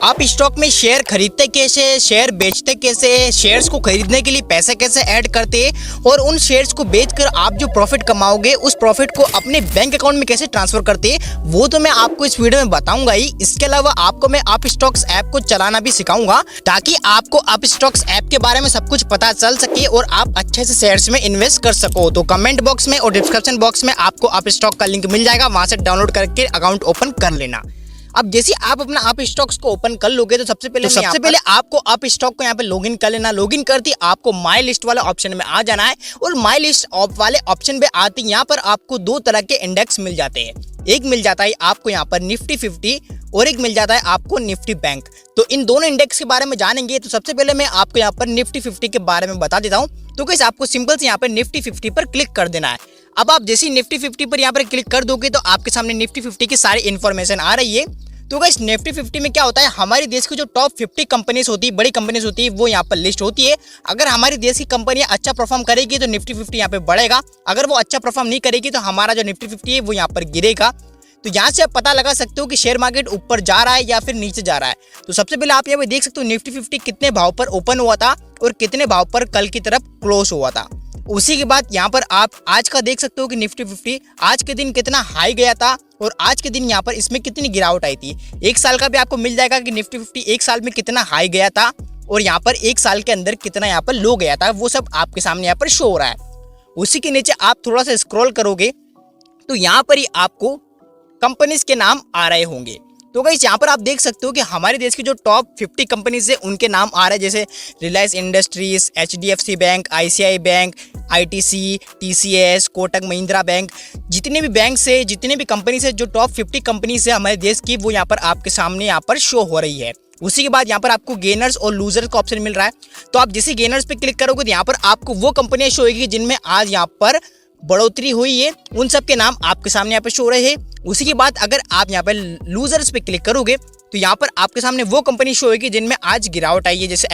आप स्टॉक में शेयर खरीदते कैसे, शेयर बेचते कैसे, शेयर्स को खरीदने के लिए पैसे कैसे ऐड करते और उन शेयर्स को बेचकर आप जो प्रॉफिट कमाओगे उस प्रॉफिट को अपने बैंक अकाउंट में कैसे ट्रांसफर करते, वो तो मैं आपको इस वीडियो में बताऊंगा ही। इसके अलावा आपको मैं आप स्टॉक्स ऐप को चलाना भी सिखाऊंगा ताकि आपको आप स्टॉक्स ऐप के बारे में सब कुछ पता चल सके और आप अच्छे से शेयर्स में इन्वेस्ट कर सको। तो कमेंट बॉक्स में और डिस्क्रिप्शन बॉक्स में आपको आप स्टॉक का लिंक मिल जाएगा, वहां से डाउनलोड करके अकाउंट ओपन कर लेना। अब जैसे आप अपना आप स्टॉक्स को ओपन कर लोगे तो सबसे पहले आपको आप स्टॉक को यहाँ पे लॉगिन कर लेना। लॉगिन करते आपको माई लिस्ट वाले ऑप्शन में आ जाना है और माई लिस्ट वाले ऑप्शन पे आते यहाँ पर आपको दो तरह के इंडेक्स मिल जाते हैं। एक मिल जाता है आपको यहाँ पर निफ्टी 50 और एक मिल जाता है आपको निफ्टी बैंक। तो इन दोनों इंडेक्स के बारे में जानेंगे। तो सबसे पहले मैं आपको यहाँ पर निफ्टी 50 के बारे में बता देता हूँ। तो गाइस आपको सिंपल से यहाँ पर निफ्टी 50 पर क्लिक कर देना है। अब आप जैसे निफ्टी 50 पर यहाँ पर क्लिक कर दोगे तो आपके सामने निफ्टी 50 की सारी इन्फॉर्मेशन आ रही है। तो गाइस निफ्टी 50 में क्या होता है, हमारे देश की जो टॉप 50 कंपनीज होती है, बड़ी कंपनीज होती है, वो यहाँ पर लिस्ट होती है। अगर हमारे देश की कंपनियां अच्छा परफॉर्म करेगी तो निफ्टी 50 यहाँ पे बढ़ेगा। अगर वो अच्छा परफॉर्म नहीं करेगी तो हमारा जो निफ्टी 50 है वो यहाँ पर गिरेगा। तो यहाँ से आप पता लगा सकते हो कि शेयर मार्केट ऊपर जा रहा है या फिर नीचे जा रहा है। तो सबसे पहले आप यहाँ पे देख सकते हो निफ्टी 50 कितने भाव पर ओपन हुआ था और कितने भाव पर कल की तरफ क्लोज हुआ था। उसी के बाद यहाँ पर आप आज का देख सकते हो कि निफ्टी 50 आज के दिन कितना हाई गया था और आज के दिन यहाँ पर इसमें कितनी गिरावट आई थी। एक साल का भी आपको मिल जाएगा कि निफ्टी 50 एक साल में कितना हाई गया था और यहाँ पर एक साल के अंदर कितना यहाँ पर लो गया था, वो सब आपके सामने यहाँ पर शो हो रहा है। उसी के नीचे आप थोड़ा सा स्क्रॉल करोगे तो यहाँ पर ही आपको कंपनीज के नाम आ रहे होंगे। तो गाइस यहाँ पर आप देख सकते हो कि हमारे देश की जो टॉप 50 कंपनीज है उनके नाम आ रहे हैं, जैसे Reliance industries, HDFC bank, ICICI bank, ITC, TCS, Kotak Mahindra bank. जितने भी बैंक से, जितने भी कंपनीज है, जो टॉप 50 कंपनीज है हमारे देश की, वो यहाँ पर आपके सामने यहाँ पर शो हो रही है। उसी के बाद यहाँ पर आपको गेनर्स और लूजर्स का ऑप्शन मिल रहा है। तो आप जैसे गेनर्स पे क्लिक करोगे तो यहाँ पर आपको वो कंपनियां शो होगी जिनमें आज यहाँ पर बढ़ोतरी हुई है, उन सब के नाम आपके सामने यहाँ पे शो रहे हैं। उसी के बाद अगर आप यहाँ पे लूजर्स पे क्लिक करोगे तो यहाँ पर आपके सामने वो कंपनी शो होगी जिनमें आज गिरावट आई है, जैसे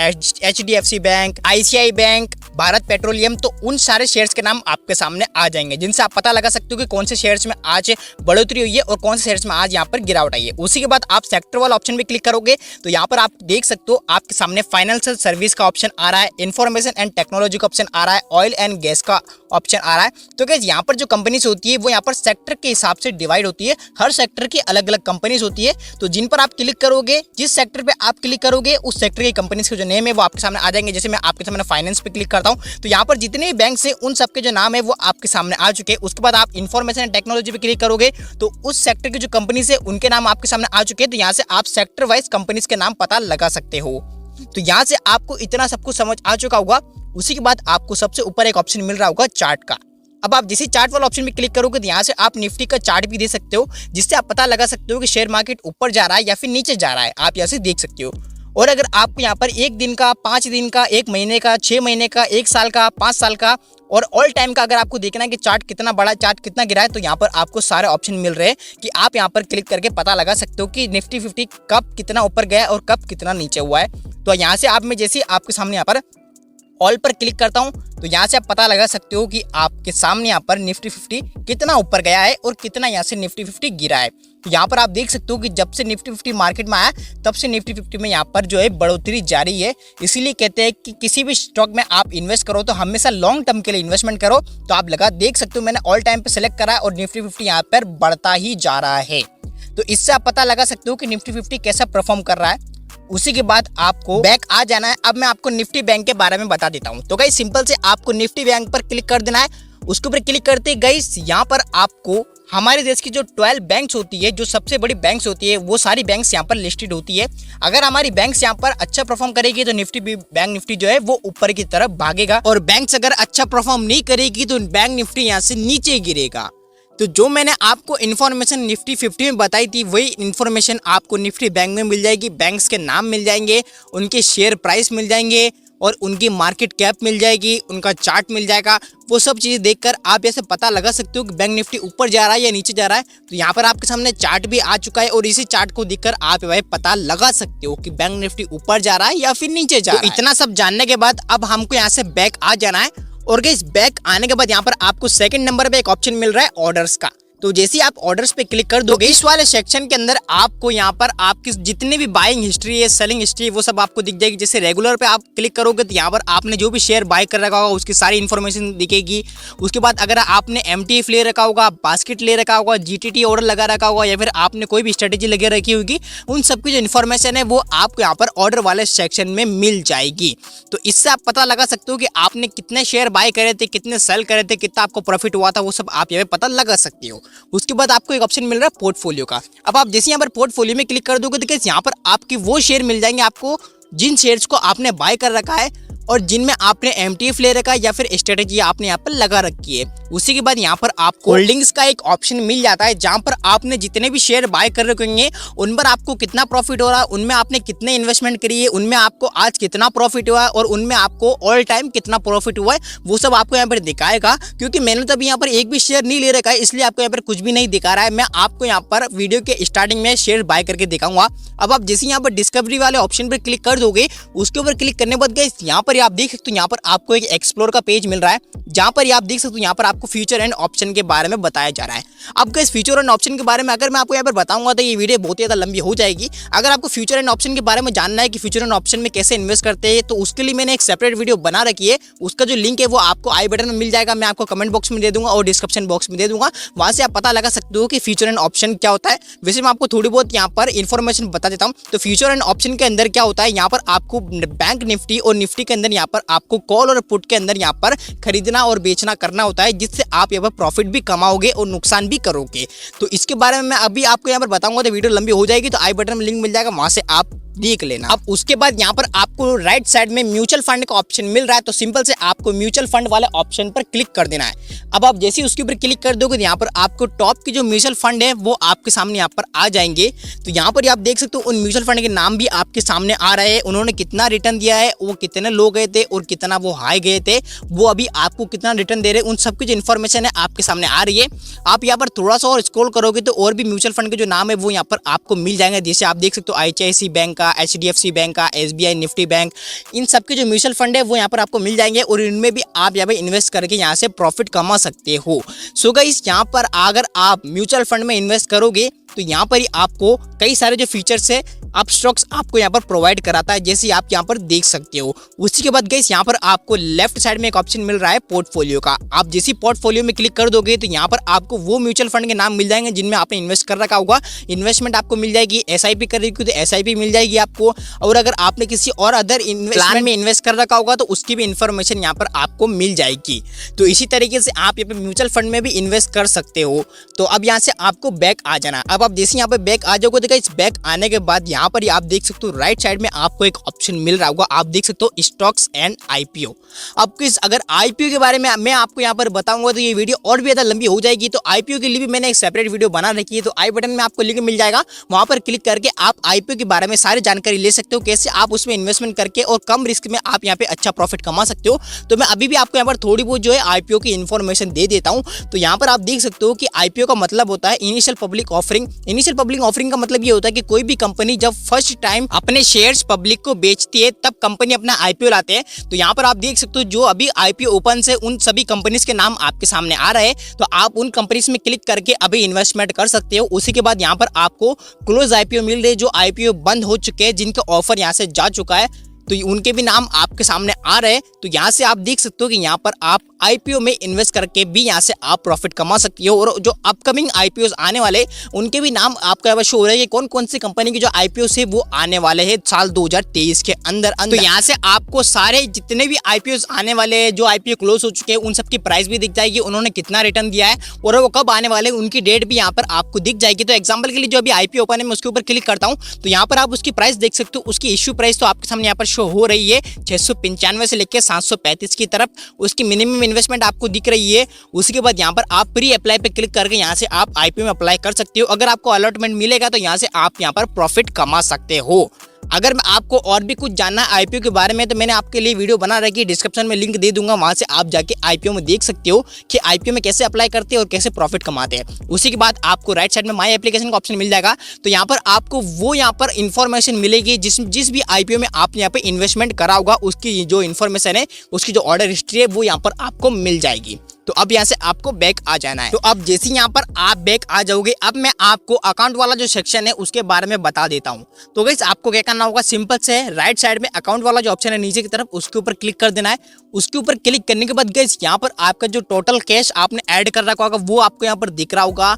HDFC bank, ICICI bank, Bharat petroleum. तो उन सारे शेयर्स के नाम आपके सामने आ जाएंगे जिनसे आप पता लगा सकते हो कि कौन से शेयर्स में आज बढ़ोतरी हुई है और कौन से शेयर्स में आज यहाँ पर गिरावट आई है। उसी के बाद आप सेक्टर वाला ऑप्शन पे क्लिक करोगे तो यहाँ पर आप देख सकते हो आपके सामने फाइनेंशियल सर्विस का ऑप्शन आ रहा है, इंफॉर्मेशन एंड टेक्नोलॉजी का ऑप्शन आ रहा है, ऑयल एंड गैस का ऑप्शन आ रहा है। तो गाइस यहाँ पर जो कंपनीज होती है वो यहाँ पर सेक्टर के हिसाब से डिवाइड होती है। हर सेक्टर की अलग अलग कंपनीज होती है। तो जिन पर आप क्लिक करोगे, जिस सेक्टर पे आप क्लिक करोगे उस सेक्टर की कंपनीज के जो नेम है वो आपके सामने आ जाएंगे। जैसे मैं आपके सामने फाइनेंस पे क्लिक करता हूँ तो यहाँ पर जितने भी बैंक है उन सबके जो नाम है वो आपके सामने आ चुके हैं। उसके बाद आप इंफॉर्मेशन एंड टेक्नोलॉजी पे क्लिक करोगे तो उस सेक्टर की जो कंपनीज है उनके नाम आपके सामने आ चुके हैं। तो यहाँ से आप सेक्टर वाइज कंपनीज के नाम पता लगा सकते हो। तो यहाँ से आपको इतना सब कुछ समझ आ चुका होगा। उसी के बाद आपको सबसे ऊपर एक ऑप्शन मिल रहा होगा चार्ट का। अब आप जैसे चार्ट वाला ऑप्शन में क्लिक करोगे तो यहाँ से आप निफ्टी का चार्ट भी दे सकते हो, जिससे आप पता लगा सकते हो कि शेयर मार्केट ऊपर जा रहा है या फिर नीचे जा रहा है। आप यहाँ से देख सकते हो। और अगर आपको यहाँ पर एक दिन का, 5 दिन का, 1 महीने का, 6 महीने का, 1 साल का, 5 साल का और ऑल टाइम का अगर आपको देखना है कि चार्ट कितना बड़ा, चार्ट कितना गिरा है, तो यहाँ पर आपको सारे ऑप्शन मिल रहे हैं कि आप यहाँ पर क्लिक करके पता लगा सकते हो कि निफ्टी 50 कब कितना ऊपर गया और कब कितना नीचे हुआ है। तो यहाँ से आप, मैं जैसे आपके सामने यहाँ पर ऑल पर क्लिक करता हूं तो यहाँ से आप पता लगा सकते हो कि आपके सामने यहाँ पर निफ्टी 50 कितना ऊपर गया है और कितना यहाँ से निफ्टी 50 गिरा है। तो यहाँ पर आप देख सकते हो कि जब से निफ्टी 50 मार्केट में आया तब से निफ्टी 50 में यहाँ पर जो है बढ़ोतरी जारी है। इसीलिए कहते हैं कि किसी भी स्टॉक में आप इन्वेस्ट करो तो हमेशा लॉन्ग टर्म के लिए इन्वेस्टमेंट करो। तो आप लगा देख सकते हो मैंने ऑल टाइम पे सेलेक्ट करा है और निफ्टी 50 यहाँ पर बढ़ता ही जा रहा है। तो इससे आप पता लगा सकते हो कि निफ्टी 50 कैसा परफॉर्म कर रहा है। उसी के बाद आपको बैक आ जाना है। अब मैं आपको निफ्टी बैंक के बारे में बता देता हूं। तो गाइस सिंपल से आपको निफ्टी बैंक पर क्लिक कर देना है। उसके ऊपर क्लिक करते गाइस यहाँ पर आपको हमारे देश की जो 12 बैंक्स होती है, जो सबसे बड़ी बैंक्स होती है, वो सारी बैंक्स यहाँ पर लिस्टेड होती है। अगर हमारी बैंक्स यहाँ पर अच्छा परफॉर्म करेगी तो निफ्टी बैंक निफ्टी जो है वो ऊपर की तरफ भागेगा और बैंक्स अगर अच्छा परफॉर्म नहीं करेगी तो बैंक निफ्टी यहाँ से नीचे गिरेगा। तो जो मैंने आपको इन्फॉर्मेशन निफ्टी 50 में बताई थी वही इन्फॉर्मेशन आपको निफ्टी बैंक में मिल जाएगी। बैंक्स के नाम मिल जाएंगे, उनके शेयर प्राइस मिल जाएंगे और उनकी मार्केट कैप मिल जाएगी, उनका चार्ट मिल जाएगा। वो सब चीज़ें देखकर आप ऐसे पता लगा सकते हो कि बैंक निफ्टी ऊपर जा रहा है या नीचे जा रहा है। तो यहाँ पर आपके सामने चार्ट भी आ चुका है और इसी चार्ट को देखकर आप भाई पता लगा सकते हो कि बैंक निफ्टी ऊपर जा रहा है या फिर नीचे जा रहा है। इतना सब जानने के बाद अब हमको यहाँ से बैक आ जाना है और गाइस बैक आने के बाद यहाँ पर आपको सेकंड नंबर पे एक ऑप्शन मिल रहा है ऑर्डर्स का। तो जैसे ही आप ऑर्डर्स पे क्लिक कर दोगे, इस वाले सेक्शन के अंदर आपको यहाँ पर आपकी जितने भी बाइंग हिस्ट्री है, सेलिंग हिस्ट्री है, वो सब आपको दिख जाएगी। जैसे रेगुलर पे आप क्लिक करोगे तो यहाँ पर आपने जो भी शेयर बाय कर रखा होगा उसकी सारी इन्फॉर्मेशन दिखेगी। उसके बाद अगर आपने MTF ले रखा होगा, बास्केट ले रखा होगा, GTT ऑर्डर लगा रखा होगा, या फिर आपने कोई भी स्ट्रेटेजी लगा रखी होगी, उन सब की जो इन्फॉर्मेशन है वो आपको यहाँ पर ऑर्डर वाले सेक्शन में मिल जाएगी। तो इससे आप पता लगा सकते हो कि आपने कितने शेयर बाय करे थे, कितने सेल करे थे, कितना आपको प्रॉफिट हुआ था, वो सब आप यहाँ पे पता लगा सकते हो। उसके बाद आपको एक ऑप्शन मिल रहा है पोर्टफोलियो का। अब आप जैसे यहाँ पर पोर्टफोलियो में क्लिक कर दोगे तो यहाँ पर आपके वो शेयर मिल जाएंगे आपको जिन शेयर्स को आपने बाय कर रखा है और जिनमें आपने MTF ले रखा है या फिर स्ट्रेटेजी आपने यहाँ पर लगा रखी है। उसी के बाद यहाँ पर आपको होल्डिंग्स का एक ऑप्शन मिल जाता है जहाँ पर आपने जितने भी शेयर बाय कर रखे होंगे उन पर आपको कितना प्रॉफिट हो रहा है, उनमें आपने कितने इन्वेस्टमेंट करी है, उनमें आपको आज कितना प्रॉफिट हुआ है और उनमें आपको ऑल टाइम कितना प्रॉफिट हुआ है, वो सब आपको यहाँ पर दिखाएगा। क्योंकि मैंने तो अभी यहाँ पर एक भी शेयर नहीं ले रखा है, इसलिए आपको यहाँ पर कुछ भी नहीं दिखा रहा है। मैं आपको यहाँ पर वीडियो के स्टार्टिंग में शेयर बाय करके दिखाऊंगा। अब आप जैसे यहाँ पर डिस्कवरी वाले ऑप्शन पर क्लिक कर दोगे, उसके ऊपर क्लिक करने के बाद गाइस यहाँ पर आप देख सकते हो, यहाँ पर आपको एक एक्सप्लोर का पेज मिल रहा है जहां पर आप देख सकते हो यहाँ पर आपको फ्यूचर एंड ऑप्शन के बारे में बताया जा रहा है। अब गाइस फ्यूचर एंड ऑप्शन के बारे में अगर मैं आपको यहाँ पर बताऊंगा तो ये वीडियो बहुत ही ज़्यादा लंबी हो जाएगी। अगर आपको फ्यूचर एंड ऑप्शन के बारे में जानना है कि फ्यूचर एंड ऑप्शन में कैसे इन्वेस्ट करते हैं, तो उसके लिए मैंने एक सेपरेट वीडियो बना रखी है। उसका जो लिंक है वो आपको आई बटन में मिल जाएगा, मैं आपको कमेंट बॉक्स में दे दूंगा और डिस्क्रिप्शन बॉक्स में दे दूंगा। वहां से आप पता लगा सकते हो कि फ्यूचर एंड ऑप्शन क्या होता है। वैसे मैं आपको थोड़ी बहुत यहाँ पर इन्फॉर्मेशन बता देता हूँ। तो फ्यूचर एंड ऑप्शन के अंदर क्या होता है, यहाँ पर आपको बैंक निफ्टी और निफ्टी के अंदर यहाँ पर आपको कॉल और पुट के अंदर यहाँ पर खरीदना और बेचना करना होता है, जिससे आप यहाँ पर प्रॉफिट भी कमाओगे और नुकसान भी करोगे। तो इसके बारे में मैं अभी आपको यहाँ पर बताऊंगा, तो वीडियो लंबी हो जाएगी। तो आई बटन में लिंक मिल जाएगा, वहां से आप देख लेना। अब उसके बाद यहाँ पर आपको राइट साइड में म्यूचुअल फंड का ऑप्शन मिल रहा है, तो सिंपल से आपको म्यूचुअल फंड वाले ऑप्शन पर क्लिक कर देना है। अब आप जैसे ही उसके ऊपर क्लिक कर दोगे, यहाँ पर आपको टॉप की जो म्यूचुअल फंड है वो आपके सामने यहाँ पर आ जाएंगे। तो यहाँ पर आप देख सकते हो उन म्यूचुअल फंड के नाम भी आपके सामने आ रहे हैं, उन्होंने कितना रिटर्न दिया है, वो कितने लो गए थे और कितना वो हाई गए थे, वो अभी आपको कितना रिटर्न दे रहे हैं, उन सबकी जो इन्फॉर्मेशन है आपके सामने आ रही है। आप यहाँ पर थोड़ा सा और स्क्रॉल करोगे तो और भी म्यूचुअल फंड के जो नाम है वो यहाँ पर आपको मिल जाएंगे। जैसे आप देख सकते हो ICICI बैंक का, HDFC बैंक का, SBI निफ्टी बैंक, इन सबके जो म्यूचुअल फंड है वो यहाँ पर आपको मिल जाएंगे और इनमें भी आप यहाँ पर इन्वेस्ट करके यहाँ से प्रॉफिट कमा सकते हो। सो गाइस यहाँ पर अगर आप म्यूचुअल फंड में इन्वेस्ट करोगे तो यहाँ पर ही आपको कई सारे जो फीचर्स है आप स्टॉक्स आपको यहाँ पर प्रोवाइड कराता है, जैसे आप यहाँ पर देख सकते हो। उसी के बाद गाइस यहाँ पर आपको लेफ्ट साइड में एक ऑप्शन मिल रहा है पोर्टफोलियो का। आप जैसे पोर्टफोलियो में क्लिक कर दोगे तो यहाँ पर आपको वो म्यूचुअल फंड के नाम मिल जाएंगे जिनमें आपने इन्वेस्ट कर रखा होगा। इन्वेस्टमेंट आपको मिल जाएगी, SIP कर रही तो SIP मिल जाएगी आपको, और अगर आपने किसी और अदर प्लान में इन्वेस्ट कर रखा होगा तो उसकी भी इन्फॉर्मेशन यहाँ पर आपको मिल जाएगी। तो इसी तरीके से आप यहाँ पे म्यूचुअल फंड में भी इन्वेस्ट कर सकते हो। तो अब यहाँ से आपको बैक आ जाना। अब आप जैसे यहाँ पे बैक आ जाओगे तो गाइस बैक आने के बाद यहाँ पर आप देख सकते हो राइट साइड में आपको एक ऑप्शन मिल रहा होगा, आप देख सकते हो स्टॉक्स एंड IPO। अब किस अगर IPO के बारे में मैं आपको यहाँ पर बताऊंगा तो ये वीडियो और भी ज़्यादा लंबी हो जाएगी। तो IPO के लिए भी मैंने एक सेपरेट वीडियो बना रखी है, तो आई बटन में आपको लिंक मिल जाएगा, वहां पर क्लिक करके आप IPO के बारे में सारी जानकारी ले सकते हो, कैसे आप उसमें इन्वेस्टमेंट करके और कम रिस्क में आप यहाँ पे अच्छा प्रॉफिट कमा सकते हो। तो मैं अभी भी आपको यहाँ पर थोड़ी बहुत जो है IPO की इन्फॉर्मेशन दे देता हूँ। तो यहाँ पर आप देख सकते हो कि IPO का मतलब होता है initial public offering. Initial public offering का मतलब ये होता है कि कोई भी कंपनी जब फर्स्ट टाइम अपने शेयर्स पब्लिक को बेचती है तब कंपनी अपना IPO लाते हैं। तो यहाँ पर आप देख सकते हो जो अभी IPO ओपन से उन सभी कंपनीज के नाम आपके सामने आ रहे हैं, तो आप उन कंपनीज में क्लिक करके अभी इन्वेस्टमेंट कर सकते हो। उसी के बाद यहाँ पर आपको क्लोज IPO मिल रहे, जो IPO बंद हो चुके हैं, जिनका ऑफर यहाँ से जा चुका है, तो उनके भी नाम आपके सामने आ रहे हैं। तो यहाँ से आप देख सकते हो कि यहाँ पर आप IPO में इन्वेस्ट करके भी यहाँ से आप प्रॉफिट कमा सकते हो, और जो अपकमिंग IPOs आने वाले उनके भी नाम आपको यहाँ शो हो रहे हैं, कौन कौन सी कंपनी की जो IPOs है वो आने वाले हैं साल 2023 के अंदर। तो यहाँ से आपको सारे जितने भी IPOs आने वाले हैं, जो IPO क्लोज हो चुके हैं, उन सबकी प्राइस भी दिख जाएगी, उन्होंने कितना रिटर्न दिया है और वो कब आने वाले, उनकी डेट भी यहाँ पर आपको दिख जाएगी। तो एग्जाम्पल के लिए जो अभी IPO ओपन है मैं उसके ऊपर क्लिक करता हूँ, तो यहाँ पर आप उसकी प्राइस देख सकते हो। उसकी इश्यू प्राइस तो आपके सामने यहाँ पर शो हो रही है 695 से लेकर 735 की तरफ। उसकी मिनिमम इन्वेस्टमेंट आपको दिख रही है। उसके बाद यहाँ पर आप प्री अप्लाई पे क्लिक करके यहाँ से आप IPO में अप्लाई कर सकते हो। अगर आपको अलॉटमेंट मिलेगा तो यहाँ से आप यहाँ पर प्रॉफिट कमा सकते हो। अगर मैं आपको और भी कुछ जानना है IPO के बारे में तो मैंने आपके लिए वीडियो बना रखी है, डिस्क्रिप्शन में लिंक दे दूंगा, वहां से आप जाके IPO में देख सकते हो कि IPO में कैसे अप्लाई करते हैं और कैसे प्रॉफिट कमाते हैं। उसी के बाद आपको राइट साइड में माई एप्लीकेशन का ऑप्शन मिल जाएगा, तो यहाँ पर आपको वो यहाँ पर इन्फॉर्मेशन मिलेगी जिस भी IPO में आपने यहाँ पे इन्वेस्टमेंट करा होगा उसकी जो इन्फॉर्मेशन है, उसकी जो ऑर्डर हिस्ट्री है वो यहाँ पर आपको मिल जाएगी। तो अब यहाँ से आपको बैक आ जाना है। तो अब जैसे यहाँ पर आप बैक आ जाओगे, अब मैं आपको अकाउंट वाला जो सेक्शन है उसके बारे में बता देता हूँ। तो गाइस आपको क्या करना होगा, सिंपल से राइट साइड में अकाउंट वाला जो ऑप्शन है नीचे की तरफ, उसके ऊपर क्लिक कर देना है। उसके ऊपर क्लिक करने के बाद गाइस यहाँ पर आपका जो टोटल कैश आपने ऐड कर रखा होगा वो आपको यहाँ पर दिख रहा होगा।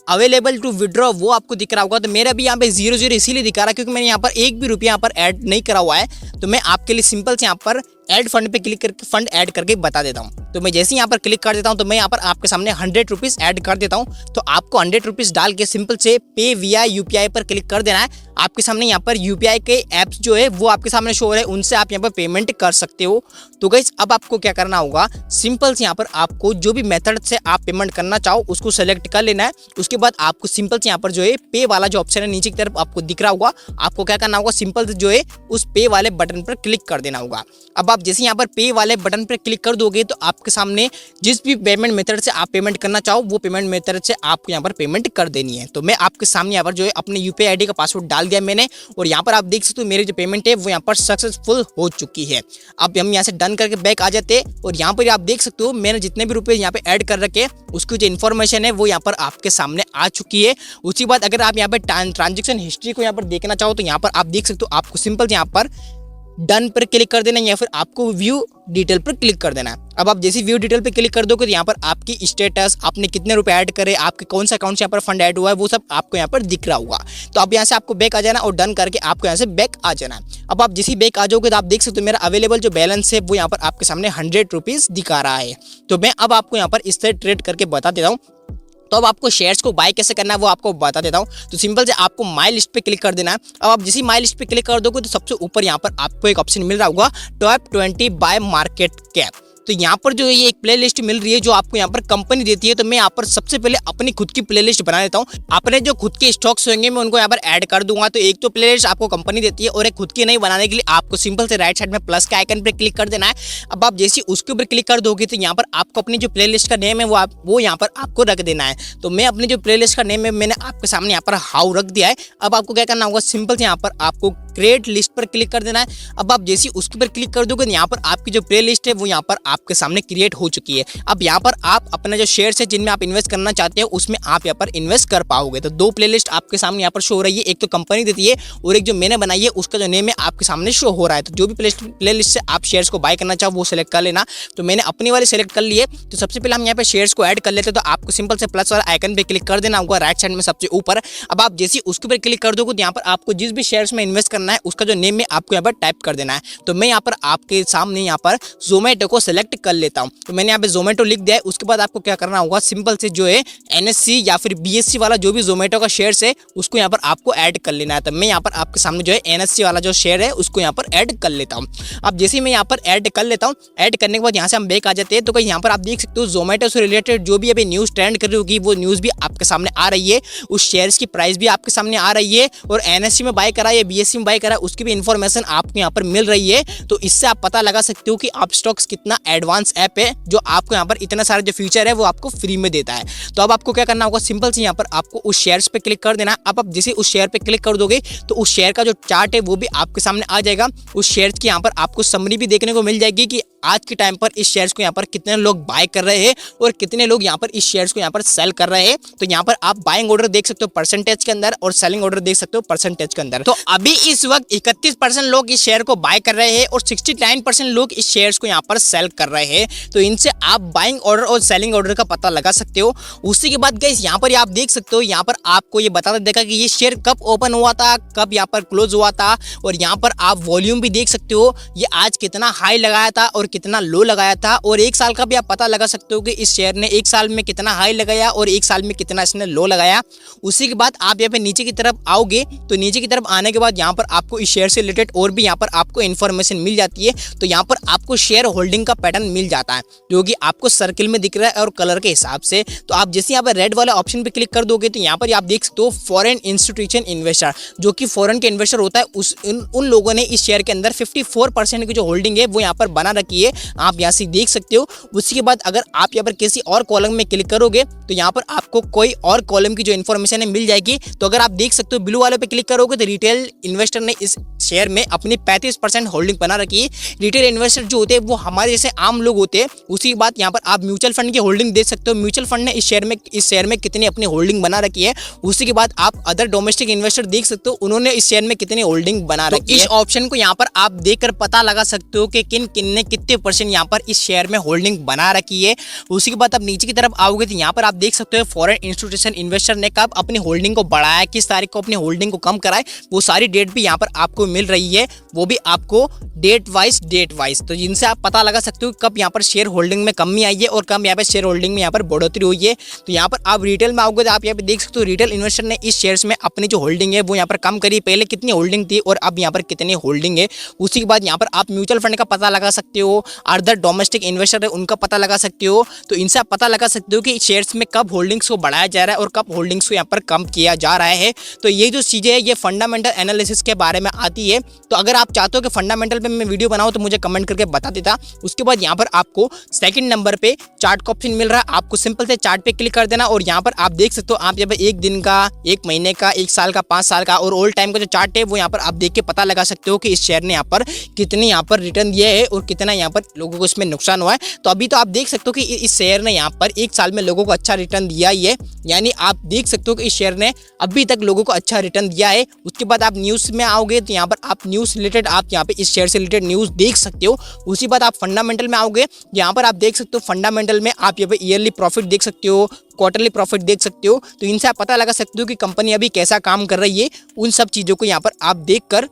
अवेलेबल टू विड्रॉ वो आपको दिख रहा होगा। तो मेरा भी यहाँ पे 0 इसीलिए दिखा रहा है क्योंकि मैंने यहाँ पर एक भी रुपया यहाँ पर ऐड नहीं करा हुआ है। तो मैं आपके लिए सिंपल से यहाँ पर ऐड फंड पे क्लिक करके फंड ऐड करके बता देता हूँ। तो मैं जैसे यहाँ पर क्लिक कर देता हूँ तो मैं यहाँ पर आपके सामने 100 रुपीज़ ऐड कर देता हूँ। तो आपको 100 रुपीज़ डाल के सिंपल से पे विया यूपीआई पर क्लिक कर देना है। आपके सामने यहाँ पर यूपीआई के ऐप्स जो है वो आपके सामने शो हो रहे हैं, उनसे आप यहाँ पर पेमेंट कर सकते हो। तो गाइस अब आपको क्या करना होगा, सिंपल से यहाँ पर आपको जो भी मेथड से आप पेमेंट करना चाहो उसको सेलेक्ट कर लेना है। उसके बाद आपको सिंपल से यहाँ पर जो है पे वाला जो ऑप्शन है नीचे की तरफ आपको दिख रहा होगा, आपको क्या करना होगा, सिंपल से जो है उस पे वाले बटन पर क्लिक कर देना होगा। अब आप जैसे यहाँ पर पे वाले बटन पर क्लिक कर दोगे तो आपके सामने जिस भी पेमेंट मेथड से आप पेमेंट करना चाहो वो पेमेंट मेथड से आपको यहाँ पर पेमेंट कर देनी है। तो मैं आपके सामने यहाँ पर जो है अपने यूपीआई आईडी का पासवर्ड डाल दिया मैंने, और यहाँ पर आप देख सकते हो मेरी जो पेमेंट है वो यहाँ पर सक्सेसफुल हो चुकी है। अब हम यहाँ से डन करके बैक आ जाते हैं और यहाँ पर आप देख सकते हो मैंने जितने भी रुपए यहाँ पे ऐड कर रखे उसकी जो इन्फॉर्मेशन है वो यहाँ पर आपके सामने आ चुकी है। उसके बाद अगर आप यहाँ पर ट्रांजेक्शन हिस्ट्री को यहाँ पर देखना चाहो तो यहाँ पर आप देख सकते हो, आपको सिंपल यहाँ पर डन पर क्लिक कर देना है या फिर आपको व्यू डिटेल पर क्लिक कर देना है। अब आप जैसे व्यू डिटेल पे क्लिक कर दोगे तो यहाँ पर आपकी स्टेटस, आपने कितने रुपए ऐड करे, आपके कौन सा अकाउंट से यहाँ पर फंड ऐड हुआ है वो सब आपको यहाँ पर दिख रहा होगा। तो अब यहाँ से आपको बैक आ जाना और डन करके आपको यहाँ से बैक आ जाना है। अब आप जैसे बैक आ जाओगे तो आप देख सकते हो मेरा अवेलेबल जो बैलेंस है वो यहाँ पर आपके सामने 100 रुपीज़ दिखा रहा है। तो मैं अब आपको यहाँ पर इस तरह ट्रेड करके बता देता हूँ। तो अब आपको शेयर्स को बाय कैसे करना है वो आपको बता देता हूँ। तो सिंपल से आपको माई लिस्ट पे क्लिक कर देना है। अब आप जिस माई लिस्ट पे क्लिक कर दोगे तो सबसे ऊपर यहाँ पर आपको एक ऑप्शन मिल रहा होगा टॉप 20 बाय मार्केट कैप। तो यहाँ पर जो है ये एक प्लेलिस्ट मिल रही है जो आपको यहाँ पर कंपनी देती है। तो मैं यहाँ पर सबसे पहले अपनी खुद की प्लेलिस्ट बना देता हूँ। अपने जो खुद के स्टॉक्स होंगे मैं उनको यहाँ पर ऐड कर दूंगा। तो एक तो प्लेलिस्ट आपको कंपनी देती है और एक खुद की नहीं बनाने के लिए आपको सिंपल से राइट साइड में प्लस के आइकन पर क्लिक कर देना है। अब आप जैसे उसके ऊपर क्लिक कर दोगे तो यहाँ पर आपको अपनी जो प्लेलिस्ट का नेम है वो यहाँ पर आपको रख देना है। तो मैं अपनी जो प्लेलिस्ट का नेम है मैंने आपके सामने यहाँ पर हाउ रख दिया है। अब आपको क्या करना होगा, सिंपल से यहाँ पर आपको क्रिएट लिस्ट पर क्लिक कर देना है। अब आप जैसे उसके ऊपर क्लिक कर दोगे यहाँ पर आपकी जो प्ले लिस्ट है वो यहाँ पर आपके सामने क्रिएट हो चुकी है। अब यहाँ पर आप अपना जो शेयर्स है जिनमें आप इन्वेस्ट करना चाहते हो उसमें आप यहाँ पर इन्वेस्ट कर पाओगे। तो दो प्लेलिस्ट आपके सामने यहाँ पर शो हो रही है, एक तो कंपनी देती है और एक जो मैंने बनाई है उसका जो नेम है आपके सामने शो हो रहा है। तो जो भी प्ले लिस्ट से आप शेयर्स को बाय करना चाहो वो सिलेक्ट कर लेना। तो मैंने अपनी वाली सेलेक्ट कर लिए। तो सबसे पहले हम यहाँ पे शेयर्स को ऐड कर लेते हैं। तो आपको सिंपल से प्लस वाला आइकन पे क्लिक कर देना होगा राइट साइड में सबसे ऊपर। अब आप जैसे उसके ऊपर क्लिक कर दोगे तो यहाँ पर आपको जिस भी शेयर्स में इन्वेस्ट करना है उसका जो नेम है आपको यहाँ पर टाइप कर देना है। तो मैं यहाँ पर आपके सामने यहाँ पर जोमेटो को सिलेक्ट कर लेता हूँ। तो मैंने यहाँ पे जोमेटो लिख दिया है। उसके बाद आपको क्या करना होगा, सिंपल से जो है एनएससी या फिर बीएससी वाला जो भी जोमेटो का शेयर्स है उसको यहाँ पर आपको ऐड कर लेना है। तो मैं यहाँ पर आपके सामने जो है एनएससी वाला जो शेयर है उसको यहाँ पर ऐड कर लेता हूँ। अब जैसे ही मैं यहाँ पर ऐड कर लेता हूँ, ऐड करने के बाद यहाँ से हम बैक आ जाते हैं। तो कहीं यहाँ पर आप देख सकते हो जोमेटो से रिलेटेड जो भी अभी न्यूज़ ट्रेंड कर रही होगी वो न्यूज़ भी आपके सामने आ रही है, उस शेयर्स की प्राइस भी आपके सामने आ रही है और एनएससी में बाय करा या बीएससी में बाय करा उसकी भी इन्फॉर्मेशन आपको यहाँ पर मिल रही है। तो इससे आप पता लगा सकते हो कि अपस्टॉक्स कितना एडवांस ऐप है जो आपको यहाँ पर इतना सारा जो फीचर है वो आपको फ्री में देता है। तो अब आपको क्या करना होगा, सिंपल से यहाँ पर आपको उस शेयर्स पे क्लिक कर देना। अब आप जैसे उस शेयर पे क्लिक कर दोगे तो उस शेयर का जो चार्ट है वो भी आपके सामने आ जाएगा। उस शेयर्स की यहाँ पर आपको समरी भी देखने को मिल जाएगी कि आज के टाइम पर इस शेयर्स को यहाँ पर कितने लोग बाय कर रहे हैं और कितने लोग यहाँ पर इस शेयर्स को यहाँ पर सेल कर रहे हैं। तो यहाँ पर आप बाइंग ऑर्डर देख सकते हो परसेंटेज के अंदर और सेलिंग ऑर्डर देख सकते हो परसेंटेज के अंदर। तो अभी इस वक्त 31% लोग इस शेयर को बाय कर रहे हैं और 69% लोग इस शेयर्स को यहाँ पर सेल कर रहे हैं। तो इनसे आप बाइंग ऑर्डर और सेलिंग ऑर्डर का पता लगा सकते हो। उसी के बाद गाइस यहाँ पर आप देख सकते हो, यहाँ पर आपको ये बता देगा कि ये शेयर कब ओपन हुआ था, कब यहाँ पर क्लोज हुआ था और यहाँ पर आप वॉल्यूम भी देख सकते हो, ये आज कितना हाई लगाया था और कितना लो लगाया था और एक साल का भी आप पता लगा सकते हो कि इस शेयर ने एक साल में कितना हाई लगाया और एक साल में कितना इसने लो लगाया। उसी के बाद आप यहाँ पे नीचे की तरफ आओगे तो नीचे की तरफ आने के बाद यहाँ पर आपको इस शेयर से रिलेटेड और भी यहाँ पर आपको इन्फॉर्मेशन मिल जाती है। तो यहाँ पर आपको शेयर होल्डिंग का पैटर्न मिल जाता है जो कि आपको सर्किल में दिख रहा है और कलर के हिसाब से। तो आप जैसे यहाँ पर रेड वाला ऑप्शन पे क्लिक कर दोगे तो यहाँ पर आप देख सकते हो फॉरेन इंस्टीट्यूशन इन्वेस्टर, जो कि फॉरेन के इन्वेस्टर होता है, उन लोगों ने इस शेयर के अंदर 54% की जो होल्डिंग है वो यहाँ पर बना रखी है, आप यहाँ से देख सकते हो। उसी के बाद अगर आप यहाँ पर किसी और कॉलम में क्लिक करोगे तो यहाँ पर आपको कोई और कॉलम की जो इन्फॉर्मेशन है मिल जाएगी। तो अगर आप देख सकते हो ब्लू वाले पे क्लिक करोगे तो रिटेल इन्वेस्टर ने इस शेयर में अपनी 35% होल्डिंग बना रखी है। रिटेल इन्वेस्टर जो होते हैं वो हमारे जैसे आम लोग होते हैं। उसी के बाद यहाँ पर आप म्यूचुअल फंड की होल्डिंग देख सकते हो, म्यूचुअल फंड ने इस शेयर में कितनी अपनी होल्डिंग बना रखी है। उसी के बाद आप अदर डोमेस्टिक इन्वेस्टर देख सकते हो, उन्होंने इस शेयर में कितनी होल्डिंग बना रखी है। इस ऑप्शन को यहाँ पर आप देखकर पता लगा सकते हो कि किन किन ने कितने % यहाँ पर इस शेयर में होल्डिंग बना रखी है। उसी के बाद आप नीचे की तरफ आओगे तो यहाँ पर आप देख सकते हो फॉरेन इंस्टीट्यूशन इन्वेस्टर ने कब अपनी होल्डिंग को बढ़ाया, किस तारीख को अपनी होल्डिंग को कम कराए, वो सारी डेट भी यहाँ पर आपको मिल रही है, वो भी आपको डेट वाइज। तो जिनसे आप पता लगा सकते हो कब यहाँ पर शेयर होल्डिंग में कमी आई है और कब यहाँ पर शेयर होल्डिंग में यहाँ पर बढ़ोतरी हुई है। तो यहाँ पर आप रिटेल में आओगे तो आप यहाँ पे देख सकते हो रिटेल इन्वेस्टर ने इस शेयर्स में अपनी जो होल्डिंग है वो यहाँ पर कम करी, पहले कितनी होल्डिंग थी और अब यहाँ पर कितनी होल्डिंग है। उसी के बाद यहाँ पर आप म्यूचुअल फंड का पता लगा सकते हो, अदर डोमेस्टिक इन्वेस्टर है उनका पता लगा सकते हो। तो इनसे आप पता लगा सकते हो कि शेयर्स में कब होल्डिंग्स को बढ़ाया जा रहा है और कब होल्डिंग्स को यहाँ पर कम किया जा रहा है। तो ये जो चीज़ें है ये फंडामेंटल एनालिसिस के बारे में आती है। तो अगर आप चाहते हो कि फंडामेंटल पे मैं वीडियो बनाऊं तो मुझे कमेंट करके बता देता। उसके बाद यहाँ पर आपको सेकंड नंबर पे चार्ट का ऑप्शन मिल रहा है, आपको सिंपल से चार्ट पे क्लिक कर देना और यहाँ पर आप देख सकते हो आप यहाँ पर 1 दिन का, 1 महीने का, 1 साल का, 5 साल का और ऑल टाइम का जो चार्ट है वो यहाँ पर आप देख के पता लगा सकते हो कि इस शेयर ने यहाँ पर कितनी यहाँ पर रिटर्न दिया है और कितना यहाँ पर लोगों को इसमें नुकसान हुआ है। तो अभी तो आप देख सकते हो कि इस शेयर ने यहाँ पर 1 साल में लोगों को अच्छा रिटर्न दिया ही है, यानी आप देख सकते हो कि इस शेयर ने अभी तक लोगों को अच्छा रिटर्न दिया है। उसके बाद आप न्यूज़ में आओगे तो यहाँ पर आप न्यूज़ रिलेटेड आप यहाँ पे इस शेयर से रिलेटेड न्यूज़ देख सकते हो। उसी बाद आप फंडामेंटल में आओगे, यहाँ पर आप देख सकते हो फंडामेंटल में आप यहाँ पे ईयरली प्रॉफिट देख सकते हो, क्वार्टरली प्रॉफिट देख सकते हो। तो इनसे आप पता लगा सकते हो कि कंपनी अभी कैसा काम कर रही है। उन सब चीज़ों को यहाँ पर आप देखकर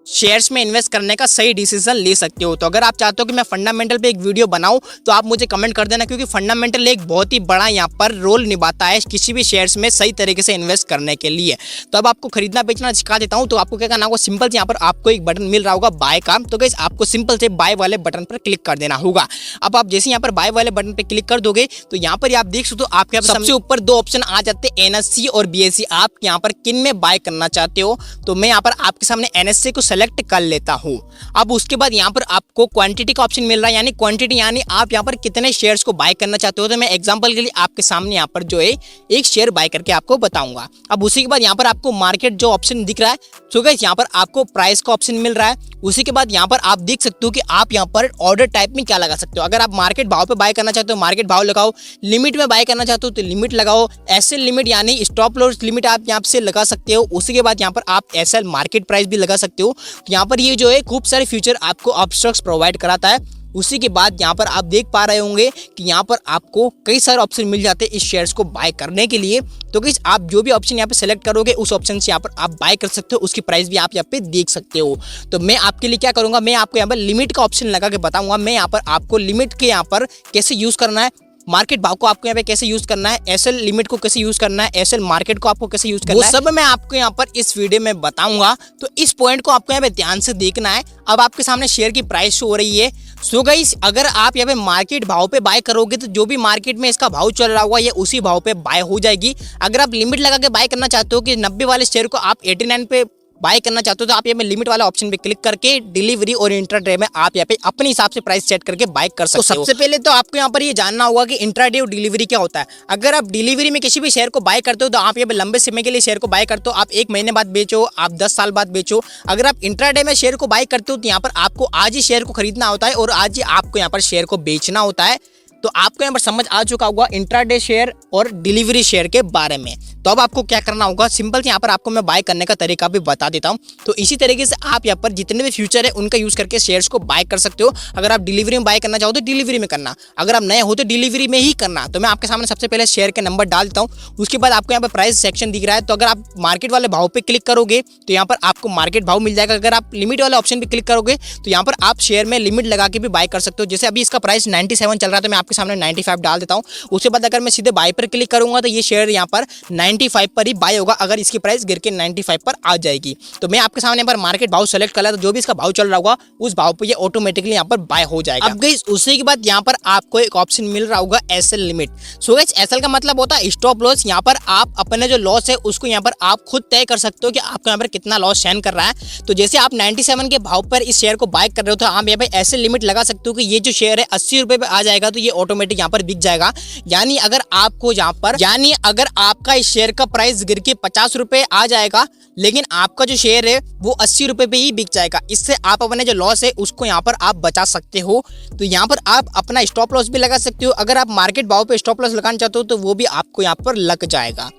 शेयर्स में इन्वेस्ट करने का सही डिसीजन ले सकते हो। तो अगर आप चाहते हो कि मैं फंडामेंटल पे एक वीडियो बनाऊं तो आप मुझे कमेंट कर देना, क्योंकि फंडामेंटल एक बहुत ही बड़ा यहाँ पर रोल निभाता है किसी भी शेयर्स में सही तरीके से इन्वेस्ट करने के लिए। तो अब आपको खरीदना बेचना सिखा देता हूँ। तो आपको क्या करना होगा, सिंपल से यहाँ पर आपको एक बटन मिल रहा होगा बाय का, तो गाइस आपको सिंपल से बाय वाले बटन पर क्लिक कर देना होगा। अब आप जैसे यहाँ पर बाय वाले बटन पर क्लिक कर दोगे तो यहाँ पर आप देख सकते हो आपके यहाँ पर सबसे ऊपर 2 ऑप्शन आ जाते हैं, NSE और BSE। आप यहाँ पर किन में बाय करना चाहते हो, तो मैं यहाँ पर आपके सामने NSE को सेलेक्ट कर लेता हूं। अब उसके बाद यहाँ पर आपको क्वांटिटी का ऑप्शन मिल रहा है, यानी क्वांटिटी यानी आप यहाँ पर कितने शेयर्स को बाय करना चाहते हो। तो मैं एग्जांपल के लिए आपके सामने यहाँ पर जो है 1 शेयर बाय करके आपको बताऊंगा। अब उसी के बाद यहाँ पर आपको मार्केट जो ऑप्शन दिख रहा है, तो गाइस यहाँ पर आपको प्राइस का ऑप्शन मिल रहा है। उसी के बाद यहाँ पर आप देख सकते हो कि आप यहाँ पर ऑर्डर टाइप में क्या लगा सकते हो। अगर आप मार्केट भाव पे बाय करना चाहते हो मार्केट भाव लगाओ, लिमिट में बाय करना चाहते हो तो लिमिट लगाओ, एसएल लिमिट यानी स्टॉप लॉस लिमिट आप यहाँ से लगा सकते हो। उसी के बाद यहाँ पर आप एसएल मार्केट प्राइस भी लगा सकते हो। तो यहाँ पर ये जो है खूब सारे फ्यूचर आपको ऑप्शंस प्रोवाइड कराता है। उसी के बाद यहाँ पर आप देख पा रहे होंगे कि यहाँ पर आपको कई सारे ऑप्शन मिल जाते हैं इस शेयर्स को बाय करने के लिए। तो गाइस आप जो भी ऑप्शन यहाँ पे सेलेक्ट करोगे उस ऑप्शन से यहाँ पर आप बाय कर सकते हो, उसकी प्राइस भी आप यहाँ पे देख सकते हो। तो मैं आपके लिए क्या करूँगा, मैं आपको यहाँ पर लिमिट का ऑप्शन लगा के बताऊँगा। मैं यहाँ पर आपको लिमिट के यहाँ पर कैसे यूज़ करना है, मार्केट भाव को आपको यहाँ पे कैसे यूज करना है, एसएल लिमिट को कैसे यूज करना है, एसएल मार्केट को आपको कैसे यूज करना है, वो सब मैं आपको यहाँ पर इस वीडियो में बताऊंगा। तो इस पॉइंट को आपको यहाँ पे ध्यान से देखना है। अब आपके सामने शेयर की प्राइस शो हो रही है। सो गाइस अगर आप यहाँ पे मार्केट भाव पे बाय करोगे तो जो भी मार्केट में इसका भाव चल रहा होगा ये उसी भाव पे बाय हो जाएगी। अगर आप लिमिट लगा के बाय करना चाहते हो कि 90 वाले शेयर को आप 89 पे बाय करना चाहते हो तो आप यहाँ पे लिमिट वाला ऑप्शन पे क्लिक करके डिलीवरी और इंट्राडे में आप यहाँ पे अपने हिसाब से प्राइस सेट करके बाय कर सकते हो। तो सबसे पहले तो आपको यहाँ पर ये जानना होगा कि इंट्राडे और डिलीवरी क्या होता है। अगर आप डिलीवरी में किसी भी शेयर को बाय करते हो तो आप यहाँ पे लंबे समय के लिए शेयर को बाय करते हो, आप 1 महीने बाद बेचो, आप 10 साल बाद बेचो। अगर आप इंट्राडे में शेयर को बाय करते हो तो यहाँ पर आपको आज ही शेयर को खरीदना होता है और आज ही आपको यहाँ पर शेयर को बेचना होता है। तो आपको यहाँ पर समझ आ चुका होगा इंट्राडे शेयर और डिलीवरी शेयर के बारे में। तो अब आपको क्या करना होगा, सिंपल से यहाँ पर आपको मैं बाय करने का तरीका भी बता देता हूँ। तो इसी तरीके से आप यहाँ पर जितने भी फ्यूचर है उनका यूज करके शेयर्स को बाय कर सकते हो। अगर आप डिलीवरी में बाय करना चाहो तो डिलीवरी में करना, अगर आप नए हो तो डिलीवरी में ही करना। तो मैं आपके सामने सबसे पहले शेयर के नंबर डाल देता हूँ। उसके बाद आपको यहाँ पर प्राइस सेक्शन दिख रहा है, तो अगर आप मार्केट वाले भाव पे क्लिक करोगे तो यहाँ पर आपको मार्केट भाव मिल जाएगा। अगर आप लिमिट वाले ऑप्शन पे क्लिक करोगे तो यहाँ पर आप शेयर में लिमिट लगा के भी बाय कर सकते हो। जैसे अभी इसका प्राइस 97 चल रहा है तो मैं आपके सामने 95 डाल देता हूँ। उसके बाद अगर मैं सीधे बाय पर क्लिक करूंगा तो ये शेयर यहाँ पर 95 पर ही बाय होगा, अगर इसकी प्राइस गिर के 95 पर आ जाएगी। तो मैं आपके सामने पर मार्केट भाव सेलेक्ट कर लिया, तो जो भी इसका भाव चल रहा होगा उस भाव पे ये ऑटोमेटिकली यहाँ पर बाय हो जाएगा। अब गाइस उसी के बाद यहाँ पर आपको एक ऑप्शन मिल रहा होगा SL limit. So guys SL का मतलब होता है स्टॉप लॉस। यहाँ पर आप अपने जो लॉस है उसको यहाँ पर आप खुद तय कर सकते हो कि आपको यहाँ पर कितना लॉस सहन कर रहा है। तो जैसे आप 97 के भाव पर इस शेयर को बाय कर रहे हो तो आप यहाँ पे एसएल लिमिट लगा सकते हो कि ये जो शेयर है 80 रुपए पे आ जाएगा तो ये ऑटोमेटिक यहाँ पर बिक जाएगा। यानी अगर आपको यहाँ पर अगर आपका इस शेयर का प्राइस गिर के 50 रुपए आ जाएगा लेकिन आपका जो शेयर है वो 80 रुपये पे ही बिक जाएगा। इससे आप अपने जो लॉस है उसको यहाँ पर आप बचा सकते हो। तो यहाँ पर आप अपना स्टॉप लॉस भी लगा सकते हो। अगर आप मार्केट भाव पे स्टॉप लॉस लगाना चाहते हो तो वो भी आपको यहाँ पर लग जाएगा।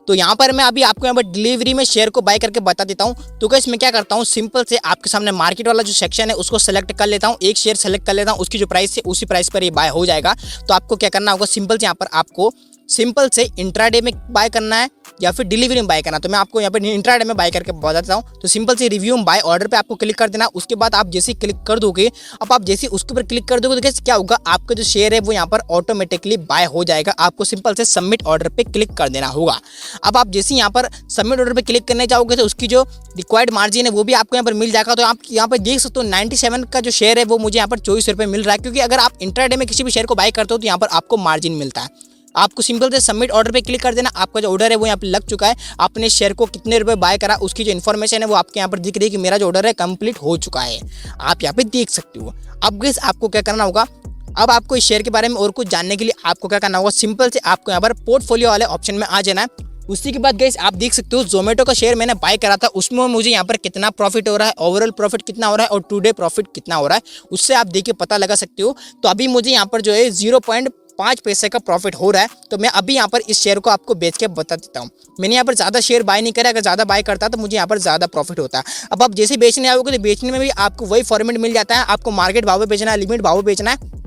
तो यहाँ पर मैं अभी आपको यहाँ पर डिलीवरी में शेयर को बाय करके बता देता हूँ। तो गाइस मैं क्या करता हूँ, सिंपल से आपके सामने मार्केट वाला जो सेक्शन है उसको सेलेक्ट कर लेता हूँ, एक शेयर सेलेक्ट कर लेता हूँ, उसकी जो प्राइस है उसी प्राइस पर ये बाय हो जाएगा। तो आपको क्या करना होगा, सिंपल से यहाँ पर आपको सिंपल से इंट्राडे में बाय करना है या फिर डिलीवरी में बाय करना। तो मैं आपको यहाँ पर इंट्राडे में बाय करके बता देता हूँ। तो सिंपल से रिव्यू में बाय ऑर्डर पे आपको क्लिक कर देना। उसके बाद आप जैसे क्लिक कर दोगे, अब आप जैसे उसके ऊपर क्लिक कर दोगे तो क्या होगा, आपका जो शेयर है वो यहाँ पर ऑटोमेटिकली बाय हो जाएगा। आपको सिंपल से सबमिट ऑर्डर पे क्लिक कर देना होगा। अब आप जैसे यहाँ पर सबमिट ऑर्डर पे क्लिक करने जाओगे तो उसकी जो रिक्वायर्ड मार्जिन है वो भी आपको यहाँ पर मिल जाएगा। तो आप यहाँ पर देख सकते हो 97 का जो शेयर है वो मुझे यहाँ पर 24 रुपये मिल रहा है, क्योंकि अगर आप इंट्राडे में किसी भी शेयर को बाय करते हो तो यहाँ पर आपको मार्जिन मिलता है। आपको सिंपल से सबमिट ऑर्डर पे क्लिक कर देना। आपका जो ऑर्डर है वो यहाँ पे लग चुका है। आपने शेयर को कितने रुपए बाय करा उसकी जो इन्फॉर्मेशन है वो आपके यहाँ पर दिख रही है कि मेरा जो ऑर्डर है कंप्लीट हो चुका है। आप यहाँ पे देख सकते हो। अब गाइस आपको क्या करना होगा, अब आपको इस शेयर के बारे में और कुछ जानने के लिए आपको क्या करना होगा, सिंपल से आपको यहाँ पर पोर्टफोलियो वाले ऑप्शन में आ जाना है। उसी के बाद गाइस आप देख सकते हो जोमेटो का शेयर मैंने बाय करा था, उसमें मुझे यहाँ पर कितना प्रॉफिट हो रहा है, ओवरऑल प्रॉफिट कितना हो रहा है और टुडे प्रॉफिट कितना हो रहा है, उससे आप देखिए पता लगा सकते हो। तो अभी मुझे यहाँ पर जो है 0.5 पैसे का प्रॉफिट हो रहा है। तो मैं अभी यहाँ पर इस शेयर को आपको बेच के बता देता हूँ। मैंने यहाँ पर ज़्यादा शेयर बाय नहीं करा, अगर ज़्यादा बाय करता तो मुझे यहाँ पर ज़्यादा प्रॉफिट होता है। अब आप जैसे बेचने आओगे तो बेचने में भी आपको वही फॉर्मेट मिल जाता है। आपको मार्केट भाव पे बेचना है, लिमिट भाव पे बेचना है,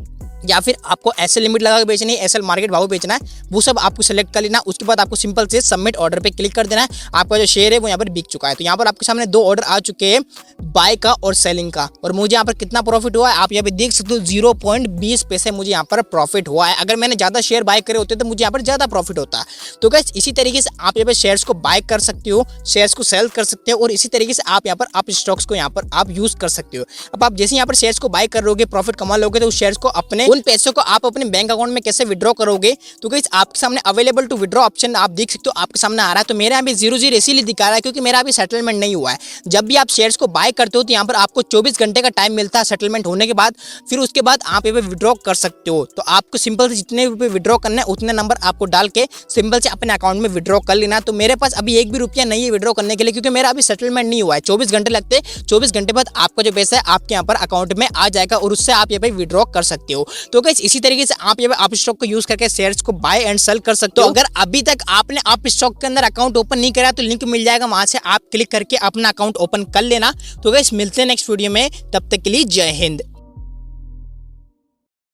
या फिर आपको ऐसे लिमिट लगा के बेचनी है, ऐसे मार्केट भाव बेचना है, वो सब आपको सेलेक्ट कर लेना। उसके बाद आपको सिंपल से सबमिट ऑर्डर पे क्लिक कर देना है। आपका जो शेयर है वो यहाँ पर बिक चुका है। तो यहाँ पर आपके सामने 2 ऑर्डर आ चुके हैं, बाय का और सेलिंग का, और मुझे यहाँ पर कितना प्रॉफिट हुआ है आप यहाँ पे देख सकते हो। 0.20 पैसे मुझे यहाँ पर प्रॉफिट हुआ है। अगर मैंने ज़्यादा शेयर बाय करे होते तो मुझे यहाँ पर ज़्यादा प्रॉफिट होता। तो गाइस इसी तरीके से आप यहाँ पर शेयर्स को बाय कर सकते हो, शेयर्स को सेल कर सकते हो, और इसी तरीके से आप यहाँ पर आप स्टॉक्स को यहाँ पर आप यूज कर सकते हो। अब आप जैसे यहाँ पर शेयर्स को बाय कर लोगे, प्रॉफिट कमा लोगे, तो उस शेयर्स को अपने उन पैसों को आप अपने बैंक अकाउंट में कैसे विड्रॉ करोगे। तो गाइस आपके सामने अवेलेबल टू विड्रॉ ऑप्शन आप देख सकते हो, आपके सामने आ रहा है। तो मेरे यहाँ भी 0 इसीलिए दिखा रहा है क्योंकि मेरा अभी सेटलमेंट नहीं हुआ है। जब भी आप शेयर्स को बाय करते हो तो यहाँ पर आपको 24 घंटे का टाइम मिलता है सेटलमेंट होने के बाद। फिर उसके बाद आप यहाँ पे विड्रॉ कर सकते हो। तो आपको सिंपल से जितने रुपये विड्रॉ करना है उतने नंबर आपको डाल के सिंपल से अपने अकाउंट में विड्रॉ कर लेना। तो मेरे पास अभी 1 भी रुपया नहीं है विड्रॉ करने के लिए, क्योंकि मेरा अभी सेटलमेंट नहीं हुआ है। 24 घंटे लगते हैं, 24 घंटे बाद आपका जो पैसा है आपके यहाँ पर अकाउंट में आ जाएगा और उससे आप यहाँ पे विड्रॉ कर सकते हो। तो गाइस इसी तरीके से आप यहाँ पे आप स्टॉक को यूज करके शेयर्स को बाय एंड सेल कर सकते हो। अगर अभी तक आपने आप स्टॉक के अंदर अकाउंट ओपन नहीं करा तो लिंक मिल जाएगा, वहां से आप क्लिक करके अपना अकाउंट ओपन कर लेना। तो गाइस मिलते हैं नेक्स्ट वीडियो में, तब तक के लिए जय हिंद।